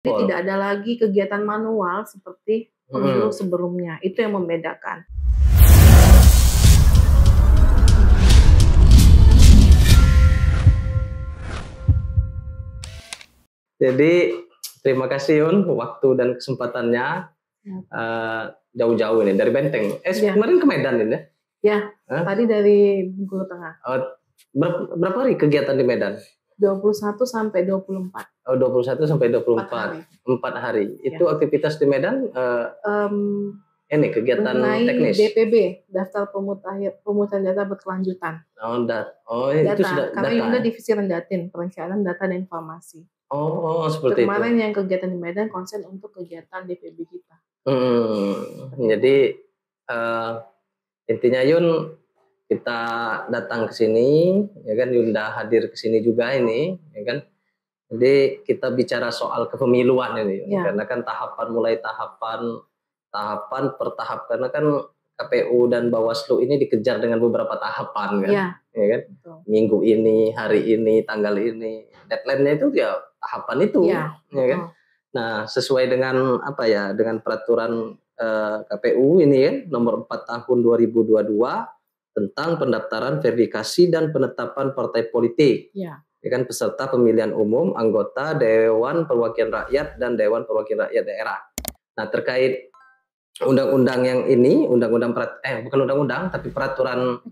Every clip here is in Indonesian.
Jadi tidak ada lagi kegiatan manual seperti pemilu sebelumnya. Itu yang membedakan. Jadi terima kasih Yun waktu dan kesempatannya jauh-jauh ini dari Benteng. Kemarin ke Medan ini ya? Ya, tadi dari Bengkulu Tengah. Berapa hari kegiatan di Medan? 21 sampai 24. Oh, 21 sampai 24. 4 hari. Itu aktivitas di Medan ini kegiatan teknis. DPB, daftar pemungutan data berkelanjutan. Itu sudah karena Yunda divisi Rendatin, perencanaan data dan informasi. Seperti itu. Kemarin yang kegiatan di Medan konsen untuk kegiatan DPB kita. Jadi intinya Yun, kita datang ke sini, ya kan, Yunda hadir ke sini juga ini, ya kan. Jadi kita bicara soal kepemiluan ini, karena kan tahapan per tahap, karena kan KPU dan Bawaslu ini dikejar dengan beberapa tahapan kan, ya kan. Betul. Minggu ini, hari ini, tanggal ini, deadline-nya itu ya tahapan itu, ya kan. Nah, sesuai dengan dengan peraturan KPU ini kan nomor 4 tahun 2022 tentang pendaftaran, verifikasi dan penetapan partai politik. Ya kan, peserta pemilihan umum, anggota Dewan Perwakilan Rakyat dan Dewan Perwakilan Rakyat Daerah. Nah, terkait undang-undang yang ini, peraturan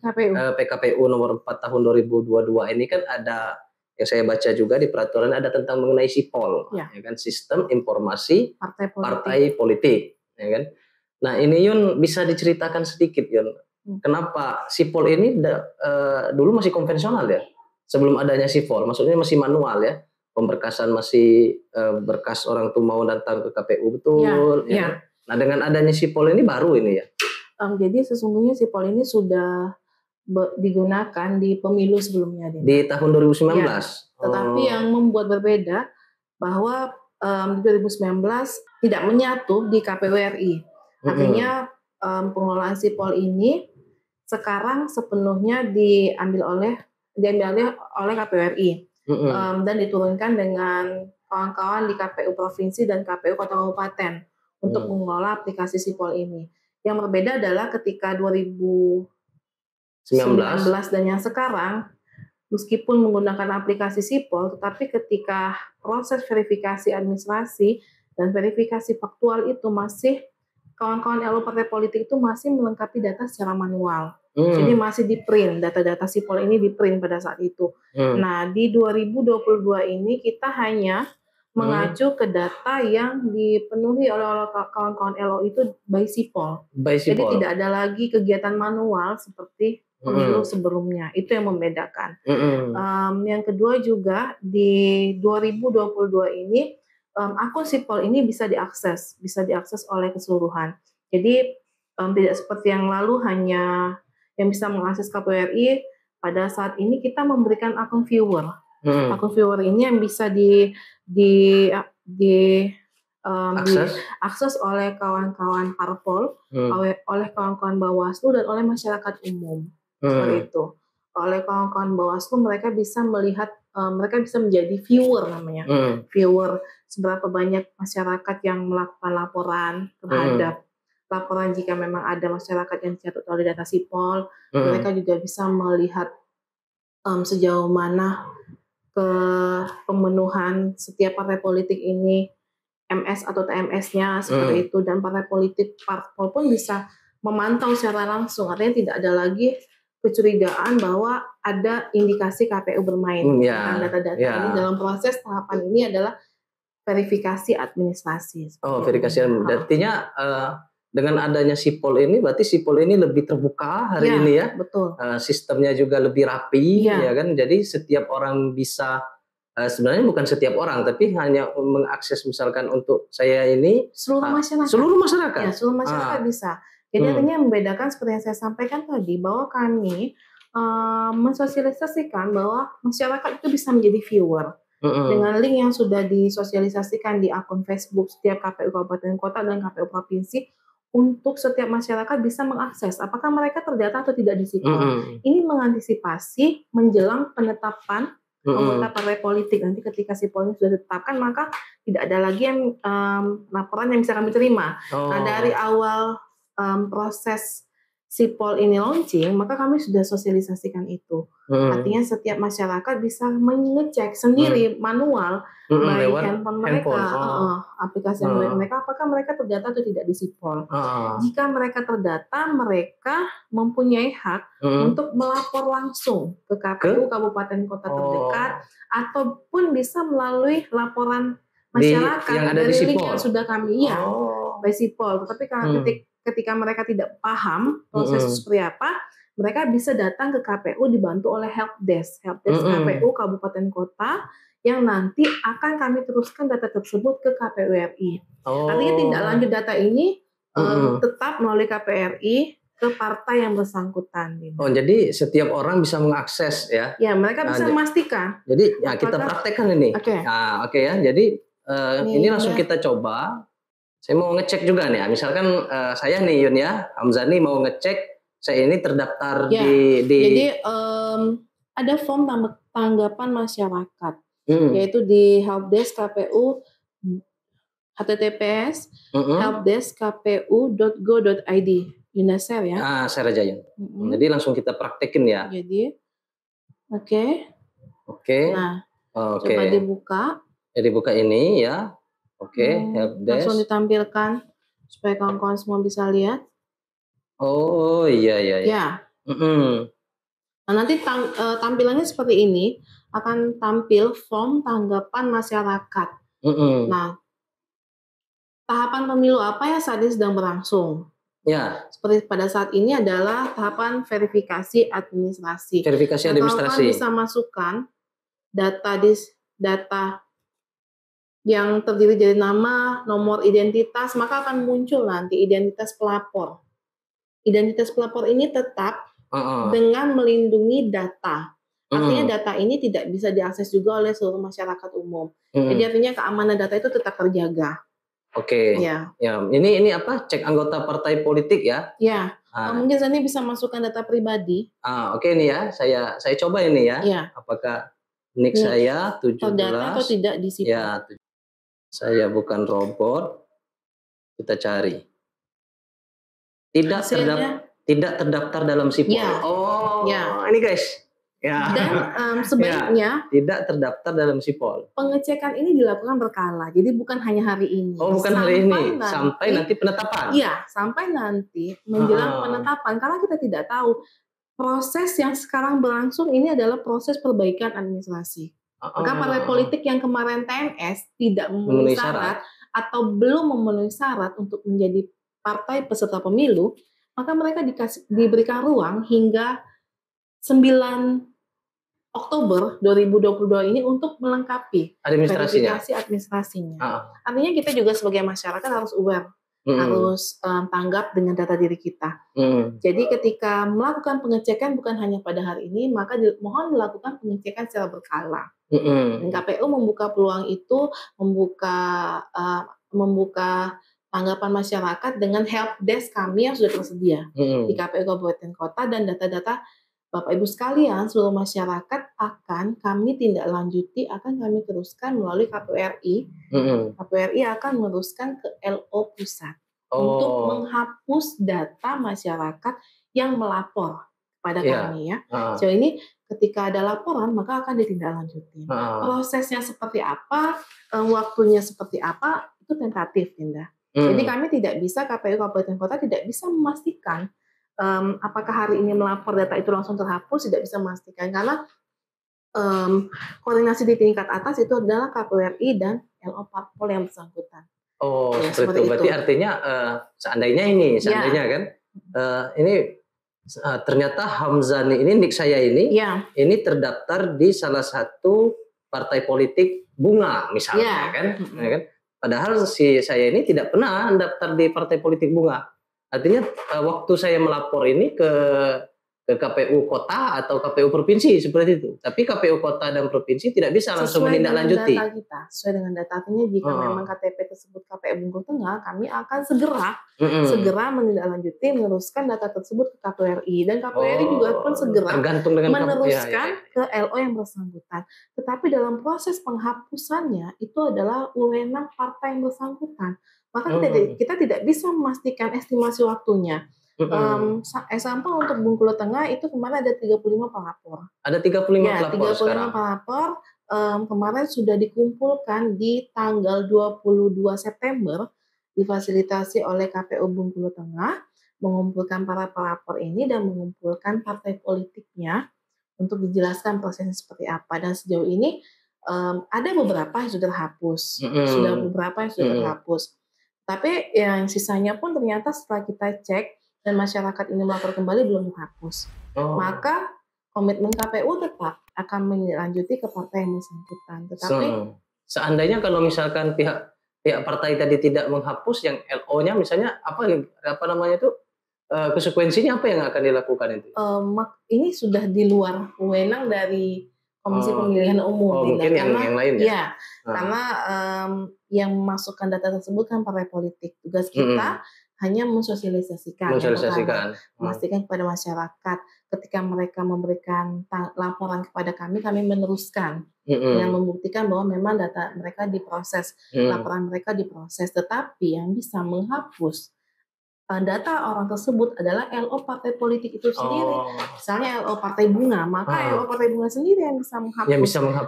PKPU nomor 4 tahun 2022 ini kan ada, yang saya baca juga di peraturan ada tentang mengenai SIPOL, ya kan, Sistem Informasi Partai Politik, ya kan. Nah, ini Yun bisa diceritakan sedikit Yun, kenapa SIPOL ini dulu masih konvensional ya, sebelum adanya SIPOL, maksudnya masih manual ya, pemberkasan masih berkas orang tuh mau datang ke KPU betul, ya kan? Nah, dengan adanya SIPOL ini baru ini ya. Jadi sesungguhnya SIPOL ini sudah digunakan di pemilu sebelumnya. Di tahun 2019. Ya, tetapi yang membuat berbeda bahwa di 2019 tidak menyatu di KPU RI. Artinya pengelolaan SIPOL ini sekarang sepenuhnya diambil oleh KPU RI dan diturunkan dengan kawan-kawan di KPU provinsi dan KPU kota kabupaten untuk mengelola aplikasi SIPOL ini. Yang berbeda adalah ketika 2019 dan yang sekarang, meskipun menggunakan aplikasi SIPOL, tetapi ketika proses verifikasi administrasi dan verifikasi faktual itu masih, kawan-kawan LO partai politik itu masih melengkapi data secara manual. Jadi masih di print, data-data SIPOL ini di print pada saat itu. Nah, di 2022 ini kita hanya mengacu ke data yang dipenuhi oleh kawan-kawan LO itu by SIPOL. Jadi tidak ada lagi kegiatan manual seperti pemilu sebelumnya. Itu yang membedakan. Yang kedua juga di 2022 ini akun SIPOL ini bisa diakses oleh keseluruhan. Jadi tidak seperti yang lalu hanya yang bisa mengakses KPU RI. Pada saat ini kita memberikan akun viewer. Akun viewer ini yang bisa diakses oleh kawan-kawan parpol, oleh kawan-kawan Bawaslu dan oleh masyarakat umum. Seperti itu. Oleh kawan-kawan Bawaslu mereka bisa melihat, mereka bisa menjadi viewer namanya. Viewer seberapa banyak masyarakat yang melakukan laporan terhadap laporan jika memang ada masyarakat yang dicatat oleh data SIPOL. Mereka juga bisa melihat sejauh mana ke pemenuhan setiap partai politik ini MS atau TMS-nya seperti itu, dan partai politik parpol pun bisa memantau secara langsung. Artinya tidak ada lagi kecurigaan bahwa ada indikasi KPU bermain tentang data-data ini. Dalam proses tahapan ini adalah verifikasi administrasi. Verifikasi. Artinya dengan adanya SIPOL ini, berarti SIPOL ini lebih terbuka hari ini ya. Betul. Sistemnya juga lebih rapi, ya kan. Jadi setiap orang bisa, sebenarnya bukan setiap orang, tapi hanya mengakses, misalkan untuk saya ini seluruh masyarakat. Seluruh masyarakat. Ya, seluruh masyarakat bisa. Jadi artinya membedakan seperti yang saya sampaikan tadi, bahwa kami mensosialisasikan bahwa masyarakat itu bisa menjadi viewer. Dengan link yang sudah disosialisasikan di akun Facebook setiap KPU Kabupaten Kota dan KPU Provinsi, untuk setiap masyarakat bisa mengakses apakah mereka terdata atau tidak di SIPOL. Ini mengantisipasi menjelang penetapan anggota partai politik. Nanti ketika SIPOL ini sudah ditetapkan, maka tidak ada lagi yang laporan yang bisa kami terima. Nah, dari awal proses Sipol ini launching, maka kami sudah sosialisasikan itu. Artinya setiap masyarakat bisa mengecek sendiri manual baik handphone mereka, aplikasi Android mereka, apakah mereka terdata atau tidak di Sipol. Jika mereka terdata, mereka mempunyai hak untuk melapor langsung ke KPU kabupaten kota terdekat, ataupun bisa melalui laporan masyarakat yang ada dari di link yang sudah kami by Sipol. Tetapi karena ketika mereka tidak paham proses seperti apa, mereka bisa datang ke KPU dibantu oleh helpdesk KPU kabupaten kota yang nanti akan kami teruskan data tersebut ke KPU RI. Artinya tindak lanjut data ini tetap melalui KPU RI ke partai yang bersangkutan. Jadi setiap orang bisa mengakses ya? Ya, mereka bisa memastikan. Jadi ya kita praktekkan ini. Oke ya. Jadi ini langsung kita coba. Saya mau ngecek juga nih, misalkan saya nih Yun ya, Hamzani mau ngecek saya ini terdaftar di. Jadi ada form tanggapan masyarakat, yaitu di helpdesk KPU https helpdeskkpu.go.id. Yunda share ya? Share aja Yun. Jadi langsung kita praktekin ya. Jadi, oke. Nah, coba dibuka. Jadi buka ini ya. Helpdesk. Langsung ditampilkan supaya kawan-kawan semua bisa lihat. Iya. Nah, nanti tampilannya seperti ini, akan tampil form tanggapan masyarakat. Nah, tahapan pemilu apa yang saat ini sedang berlangsung? Ya. Seperti pada saat ini adalah tahapan verifikasi administrasi. Kawan-kawan bisa masukkan data yang terdiri dari nama, nomor identitas, maka akan muncul nanti identitas pelapor. Identitas pelapor ini tetap dengan melindungi data. Artinya data ini tidak bisa diakses juga oleh seluruh masyarakat umum. Jadi artinya keamanan data itu tetap terjaga. Ya, ini apa? Cek anggota partai politik ya? Ya. Mungkin Zani bisa masukkan data pribadi. Ini ya, saya coba ini ya. Apakah nik saya 17 terdata atau tidak di situ? Ya, saya bukan robot. Kita cari. Tidak terdaftar dalam Sipol. Ini guys. Ya. Dan sebaiknya tidak terdaftar dalam Sipol. Pengecekan ini dilakukan berkala. Jadi bukan hanya hari ini. Bukan hari ini. Sampai nanti penetapan. Iya, sampai nanti menjelang penetapan. Karena kita tidak tahu proses yang sekarang berlangsung ini adalah proses perbaikan administrasi. Maka partai politik yang kemarin TNS tidak memenuhi syarat atau belum memenuhi syarat untuk menjadi partai peserta pemilu, maka mereka diberikan ruang hingga 9 Oktober 2022 ini untuk melengkapi verifikasi administrasinya. Artinya kita juga sebagai masyarakat harus aware, harus tanggap dengan data diri kita. Jadi ketika melakukan pengecekan bukan hanya pada hari ini, maka mohon dilakukan pengecekan secara berkala. Dan KPU membuka peluang itu, membuka tanggapan masyarakat dengan helpdesk kami yang sudah tersedia di KPU Kabupaten Kota, dan data-data Bapak Ibu sekalian, seluruh masyarakat akan kami tindak lanjuti, akan kami teruskan melalui KPU RI. KPU RI akan meneruskan ke LO Pusat untuk menghapus data masyarakat yang melapor kepada kami ya. Sejauh ini ketika ada laporan maka akan ditindaklanjuti. Prosesnya seperti apa, waktunya seperti apa, itu tentatif, Indah. Jadi kami tidak bisa, KPU Kabupaten Kota tidak bisa memastikan apakah hari ini melapor data itu langsung terhapus, tidak bisa memastikan karena koordinasi di tingkat atas itu adalah KPU RI dan LO Parpol yang bersangkutan. Ya, seperti itu. Berarti artinya seandainya kan ini ternyata Hamzani ini nik saya ini terdaftar di salah satu partai politik Bunga misalnya kan. Padahal saya ini tidak pernah daftar di partai politik Bunga. Artinya waktu saya melapor ini ke ke KPU kota atau KPU provinsi seperti itu. Tapi KPU kota dan provinsi tidak bisa langsung menindaklanjuti. Sesuai dengan data artinya jika memang KTP tersebut KPU Bengkulu Tengah, kami akan segera menindaklanjuti meneruskan data tersebut ke KPU RI, dan KPU RI juga pun segera meneruskan ke LO yang bersangkutan. Tetapi dalam proses penghapusannya itu adalah wewenang partai yang bersangkutan. Maka kita tidak bisa memastikan estimasi waktunya. Sampel untuk Bengkulu Tengah itu kemarin ada 35 pelapor. Ada 35 pelapor 35 sekarang. Pelapor kemarin sudah dikumpulkan di tanggal 22 September difasilitasi oleh KPU Bengkulu Tengah, mengumpulkan para pelapor ini dan mengumpulkan partai politiknya untuk dijelaskan prosesnya seperti apa. Dan sejauh ini ada beberapa yang sudah terhapus, terhapus. Tapi yang sisanya pun ternyata setelah kita cek dan masyarakat ini melapor kembali belum dihapus. Maka komitmen KPU tetap akan melanjuti ke partai yang bersangkutan. Tetapi seandainya kalau misalkan pihak partai tadi tidak menghapus, yang LO-nya misalnya apa namanya itu, konsekuensinya apa yang akan dilakukan itu? Ini sudah di luar wewenang dari Komisi Pemilihan Umum. Mungkin yang lain ya. Karena yang memasukkan data tersebut kan partai politik. Tugas kita hanya mensosialisasikan, memastikan kepada masyarakat. Ketika mereka memberikan laporan kepada kami meneruskan yang membuktikan bahwa memang data mereka diproses, laporan mereka diproses. Tetapi yang bisa menghapus data orang tersebut adalah LO partai politik itu sendiri. Misalnya LO Partai Bunga, maka LO Partai Bunga sendiri yang bisa menghapus,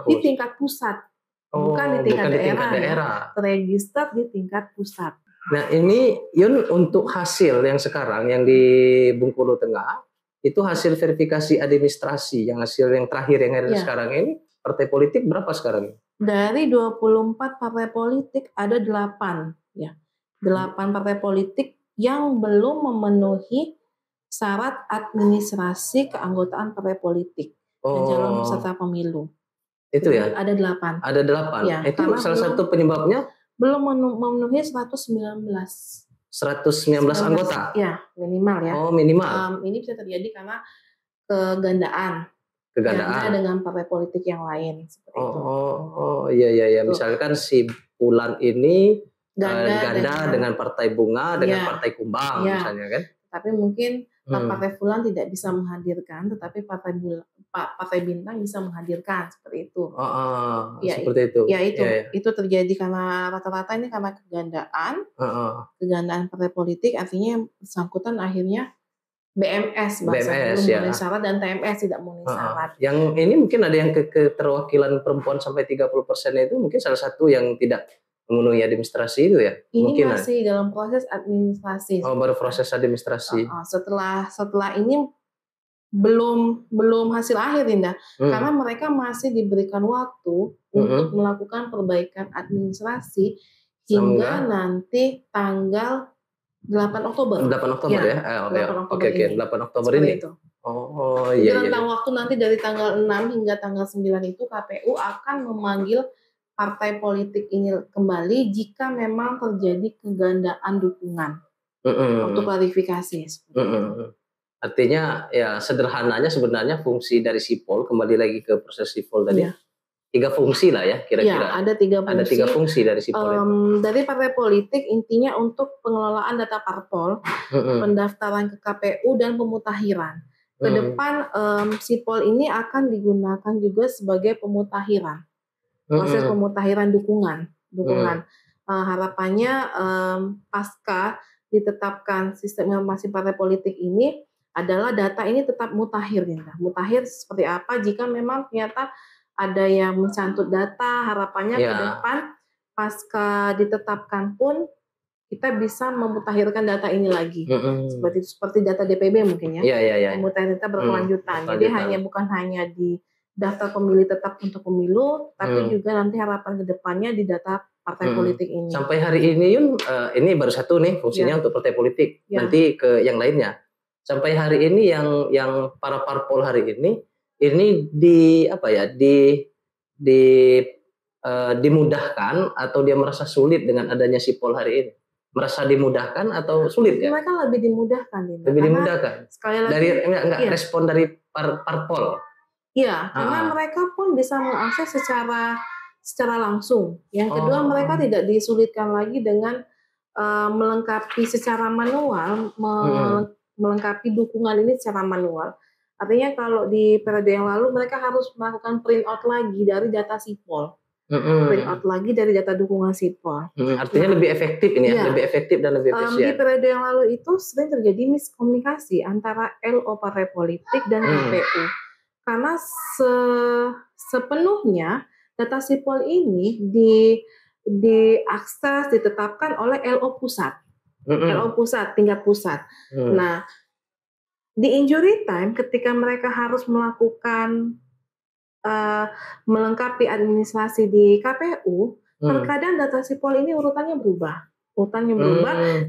di tingkat pusat, bukan di tingkat daerah. Terregister di tingkat pusat. Nah ini Yun, untuk hasil yang sekarang yang di Bengkulu Tengah itu hasil verifikasi administrasi, yang hasil yang terakhir yang ada sekarang ini, partai politik berapa sekarang? Dari 24 partai politik ada 8 partai politik yang belum memenuhi syarat administrasi keanggotaan partai politik dan calon peserta pemilu. Itu ya? Ada 8. Ada 8. Ya, itu salah satu penyebabnya? Belum memenuhi 119 anggota? Ya, minimal ya. Minimal. Ini bisa terjadi karena kegandaan dengan partai politik yang lain seperti itu. Iya. Misalkan si Pulan ini ganda dengan Partai Bunga dengan Partai Kumbang misalnya kan. Tapi mungkin Partai Fulan tidak bisa menghadirkan, tetapi Partai Bintang bisa menghadirkan seperti itu. Seperti itu. Itu terjadi karena rata-rata ini karena kegandaan partai politik, artinya yang bersangkutan akhirnya BMS memenuhi syarat dan TMS tidak memenuhi syarat. Yang ini mungkin ada yang keterwakilan perempuan sampai 30% itu mungkin salah satu yang tidak memenuhi administrasi itu ya? Ini mungkin masih dalam proses administrasi. Baru proses administrasi. Setelah ini belum hasil akhir, Indah. Karena mereka masih diberikan waktu untuk melakukan perbaikan administrasi hingga nanti tanggal 8 Oktober. 8 Oktober ya? 8 Oktober ini. Itu. Rentang waktu nanti dari tanggal 6 hingga tanggal 9 itu KPU akan memanggil partai politik ini kembali jika memang terjadi kegandaan dukungan untuk klarifikasi. Artinya ya sederhananya sebenarnya fungsi dari Sipol, kembali lagi ke proses Sipol tadi, 3 fungsi lah ya kira-kira. Ada 3 fungsi. Ada 3 fungsi dari Sipol itu. Dari partai politik intinya untuk pengelolaan data parpol, pendaftaran ke KPU dan pemutakhiran. Ke depan Sipol ini akan digunakan juga sebagai pemutakhiran. Proses pemutakhiran dukungan. Harapannya pasca ditetapkan sistem informasi partai politik ini adalah data ini tetap mutakhir. Mutakhir seperti apa jika memang ternyata ada yang mencantut data, harapannya ke depan pasca ditetapkan pun kita bisa memutakhirkan data ini lagi. Seperti data DPB mungkin ya. Pemutahiran data berkelanjutan. Jadi bukan hanya di daftar pemilih tetap untuk pemilu, tapi juga nanti harapan ke depannya di data partai politik ini. Sampai hari ini Yun, ini baru satu nih fungsinya untuk partai politik. Nanti ke yang lainnya. Sampai hari ini yang para parpol hari ini dimudahkan atau dia merasa sulit dengan adanya Sipol hari ini? merasa dimudahkan atau sulit ya? Mereka lebih dimudahkan, Dinda. Lebih dimudahkan. Sekali lagi, dari enggak respon dari parpol. Iya, karena mereka pun bisa mengakses secara langsung. Yang kedua, mereka tidak disulitkan lagi dengan melengkapi secara manual, melengkapi dukungan ini secara manual. Artinya kalau di periode yang lalu mereka harus melakukan print out lagi dari data sipol. Print out lagi dari data dukungan sipol. Artinya lebih efektif ini ya, lebih efektif dan lebih efisien. Di periode yang lalu itu sering terjadi miskomunikasi antara LO partai politik dan KPU. Karena sepenuhnya data sipol ini diakses, ditetapkan oleh LO pusat. LO pusat, tingkat pusat. Nah, di injury time ketika mereka harus melakukan melengkapi administrasi di KPU, terkadang data sipol ini urutannya berubah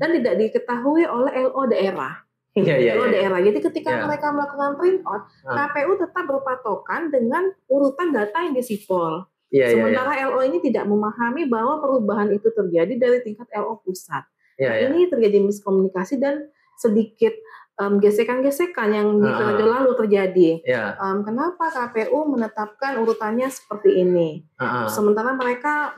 dan tidak diketahui oleh LO daerah. Daerah. Jadi ketika mereka melakukan print out, KPU tetap berpatokan dengan urutan data yang disipol. Sementara LO ini tidak memahami bahwa perubahan itu terjadi dari tingkat LO pusat. Ini terjadi miskomunikasi dan sedikit gesekan-gesekan yang di periode lalu terjadi. Kenapa KPU menetapkan urutannya seperti ini? Sementara mereka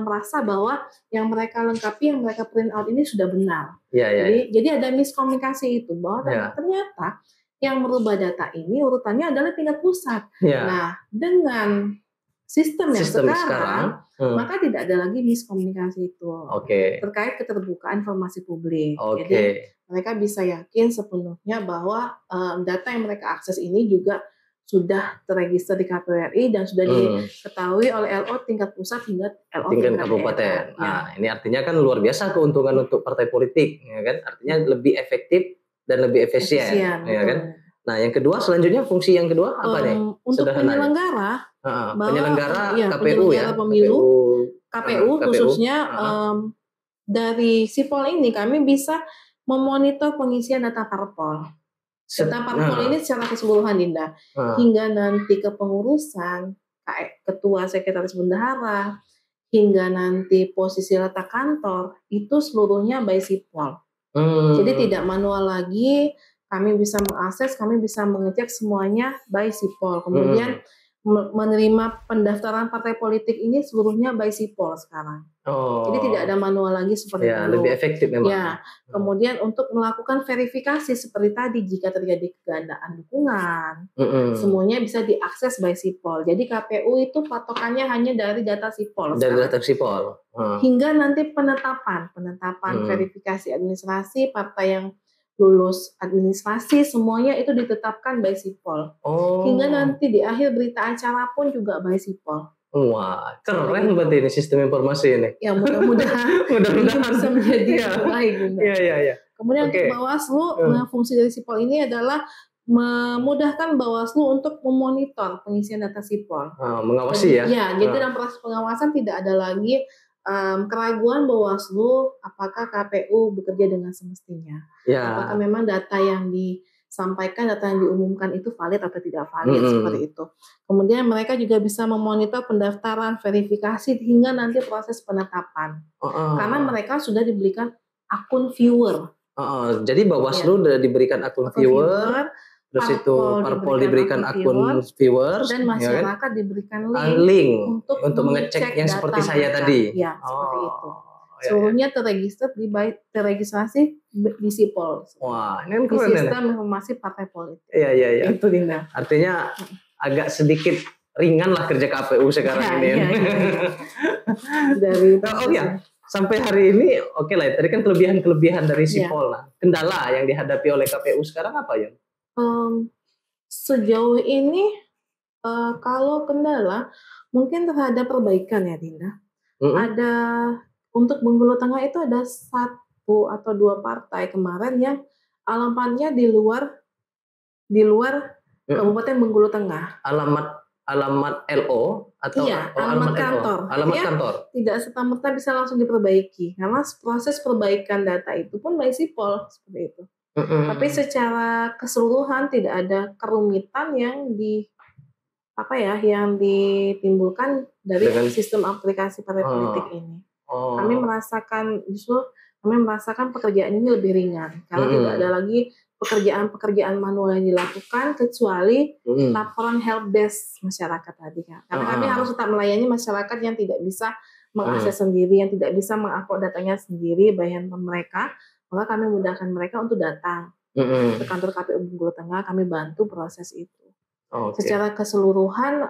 merasa bahwa yang mereka lengkapi, yang mereka print out ini sudah benar. Jadi ada miskomunikasi itu bahwa ternyata yang merubah data ini urutannya adalah tingkat pusat. Nah, dengan sistem yang sekarang maka tidak ada lagi miskomunikasi itu terkait keterbukaan informasi publik. Jadi mereka bisa yakin sepenuhnya bahwa data yang mereka akses ini juga sudah terregister di KPU RI dan sudah diketahui oleh LO tingkat pusat hingga LO tingkat kabupaten. Nah, ini artinya kan luar biasa keuntungan untuk partai politik, ya kan? Artinya lebih efektif dan lebih efisien ya kan? Nah, yang kedua selanjutnya fungsi yang kedua apa nih? Untuk penyelenggara, KPU ya, pemilu, KPU khususnya dari sipol ini kami bisa memonitor pengisian data parpol. Data parpol ini secara keseluruhan, Dinda, hingga nanti kepengurusan, ketua sekretaris bendahara, hingga nanti posisi letak kantor, itu seluruhnya by sipol. Jadi tidak manual lagi. Kami bisa mengakses, kami bisa mengecek semuanya by sipol. Kemudian menerima pendaftaran partai politik ini seluruhnya by sipol sekarang. Jadi tidak ada manual lagi seperti dulu. Lebih efektif memang. Kemudian untuk melakukan verifikasi seperti tadi jika terjadi kegandaan dukungan, semuanya bisa diakses by sipol. Jadi KPU itu patokannya hanya dari data sipol. Dari data sipol. Hingga nanti penetapan verifikasi administrasi partai yang lulus administrasi semuanya itu ditetapkan by sipol. Hingga nanti di akhir berita acara pun juga by sipol. Wah, keren berarti ini sistem informasi ini. Ya, mudah-mudahan bisa menjadi baik. Kemudian untuk Bawaslu, fungsi dari sipol ini adalah memudahkan Bawaslu untuk memonitor pengisian data sipol. Mengawasi jadi dalam proses pengawasan tidak ada lagi keraguan Bawaslu apakah KPU bekerja dengan semestinya. Apakah memang data yang disampaikan, data yang diumumkan itu valid atau tidak valid, seperti itu. Kemudian mereka juga bisa memonitor pendaftaran, verifikasi hingga nanti proses penetapan. Karena mereka sudah diberikan akun viewer. Jadi Bawaslu sudah diberikan akun viewer. Terus itu parpol diberikan akun viewers dan masyarakat diberikan link untuk mengecek yang seperti saya tadi. Seperti itu. Seluruhnya terregistrasi di sipol. Wah, ini di sistem informasi partai politik. Iya. Itu, Dinda. Artinya agak sedikit ringan lah kerja KPU sekarang ini. Dari sampai hari ini lah. Tadi kan kelebihan dari sipol. Nah, kendala yang dihadapi oleh KPU sekarang apa ya? Sejauh ini kalau kendala mungkin terhadap perbaikan ya, Dinda. Ada untuk Bengkulu Tengah itu ada 1 atau 2 partai kemarin yang alamatnya di luar Kabupaten Bengkulu Tengah. Alamat LO atau alamat kantor. Alamat kantor. Tidak serta-merta bisa langsung diperbaiki karena proses perbaikan data itu pun by sipol seperti itu. Tapi secara keseluruhan tidak ada kerumitan yang ditimbulkan dari sistem aplikasi partai politik ini. Oh. Kami merasakan pekerjaan ini lebih ringan karena tidak ada lagi pekerjaan manual yang dilakukan kecuali laporan help desk masyarakat tadi kan. Karena kami harus tetap melayani masyarakat yang tidak bisa mengakses sendiri, yang tidak bisa mengupload datanya sendiri, bagian mereka, maka kami mudahkan mereka untuk datang ke kantor KPU Bengkulu Tengah, kami bantu proses itu. Secara keseluruhan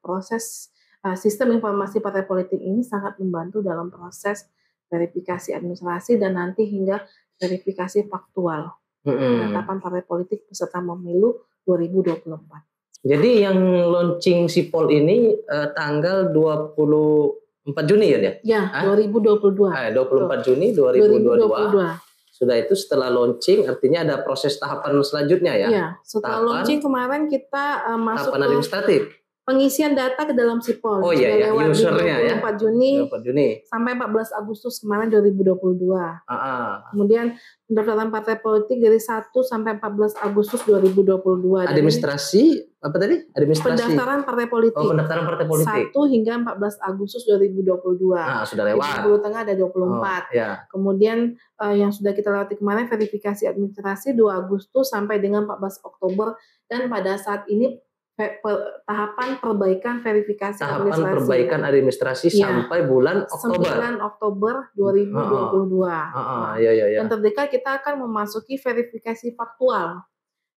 proses sistem informasi partai politik ini sangat membantu dalam proses verifikasi administrasi dan nanti hingga verifikasi faktual penetapan partai politik peserta pemilu 2024. Jadi yang launching Sipol ini tanggal 24 Juni ya? Ya, 2022. 24 Juni 2022. Sudah itu setelah launching artinya ada proses tahapan selanjutnya ya? Iya, setelah launching kemarin kita masuk tahapan administratif. Pengisian data ke dalam Sipol. Oh iya, ya, usernya ya. 24 Juni sampai 14 Agustus kemarin 2022. Kemudian pendaftaran partai politik dari 1 sampai 14 Agustus 2022. Administrasi apa tadi? Administrasi. Pendaftaran partai politik. Oh, pendaftaran partai politik. 1 hingga 14 Agustus 2022. Sudah lewat. Di Bengkulu Tengah ada 24. Ya. Kemudian yang sudah kita lewati kemarin verifikasi administrasi 2 Agustus sampai dengan 14 Oktober dan pada saat ini tahapan perbaikan verifikasi administrasi sampai bulan Oktober. 9 Oktober 2022. Ya. Dan terdekat kita akan memasuki verifikasi faktual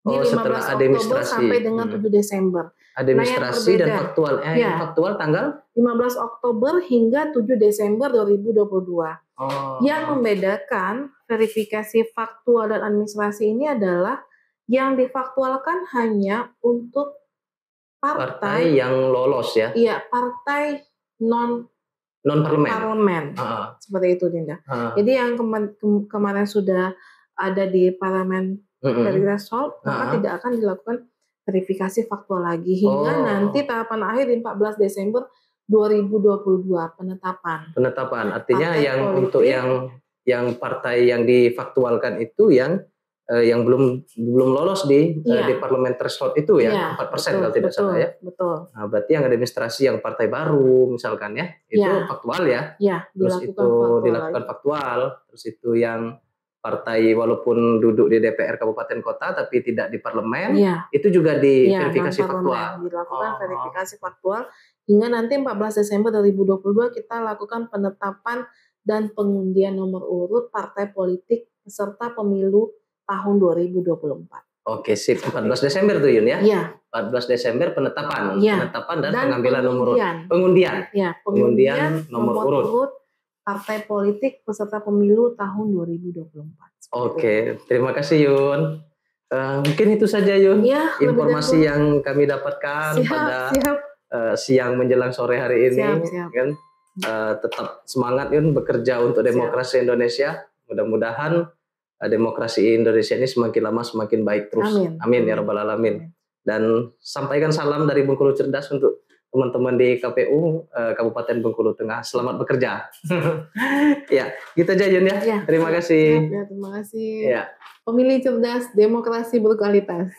di 15 Oktober sampai dengan 7 Desember. Administrasi dan faktual. Faktual tanggal 15 Oktober hingga 7 Desember 2022. Yang membedakan verifikasi faktual dan administrasi ini adalah yang difaktualkan hanya untuk partai yang lolos ya? Iya, partai non parlemen. Seperti itu, Dinda. Jadi yang kemarin sudah ada di parlemen dari threshold, maka tidak akan dilakukan verifikasi faktual lagi hingga nanti tahapan akhir di 14 Desember 2022 penetapan. Artinya yang politik, untuk yang partai yang difaktualkan itu yang belum lolos di parlemen threshold itu ya, 4% kalau tidak salah ya. Betul. Nah, berarti yang administrasi yang partai baru misalkan ya, itu faktual ya. Terus itu dilakukan faktual. Terus itu yang partai walaupun duduk di DPR kabupaten kota tapi tidak di parlemen, itu juga diverifikasi faktual. Dilakukan verifikasi faktual hingga nanti 14 Desember 2022 kita lakukan penetapan dan pengundian nomor urut partai politik peserta pemilu tahun 2024. Oke, sip. 14 Desember tuh Yun ya? Iya. 14 Desember penetapan. Penetapan dan pengambilan nomor urut. Pengundian nomor urut partai politik peserta pemilu tahun 2024. Oke, terima kasih Yun. Mungkin itu saja Yun. Informasi yang kami dapatkan pada siang menjelang sore hari ini. Kan? Tetap semangat Yun bekerja untuk demokrasi Indonesia. Mudah-mudahan demokrasi Indonesia ini semakin lama semakin baik terus. Amin ya rabbal alamin. Dan sampaikan salam dari Bengkulu Cerdas untuk teman-teman di KPU Kabupaten Bengkulu Tengah. Selamat bekerja. Ya, gitu aja Yun ya. Terima kasih. Terima kasih. Ya. Pemilih cerdas, demokrasi berkualitas.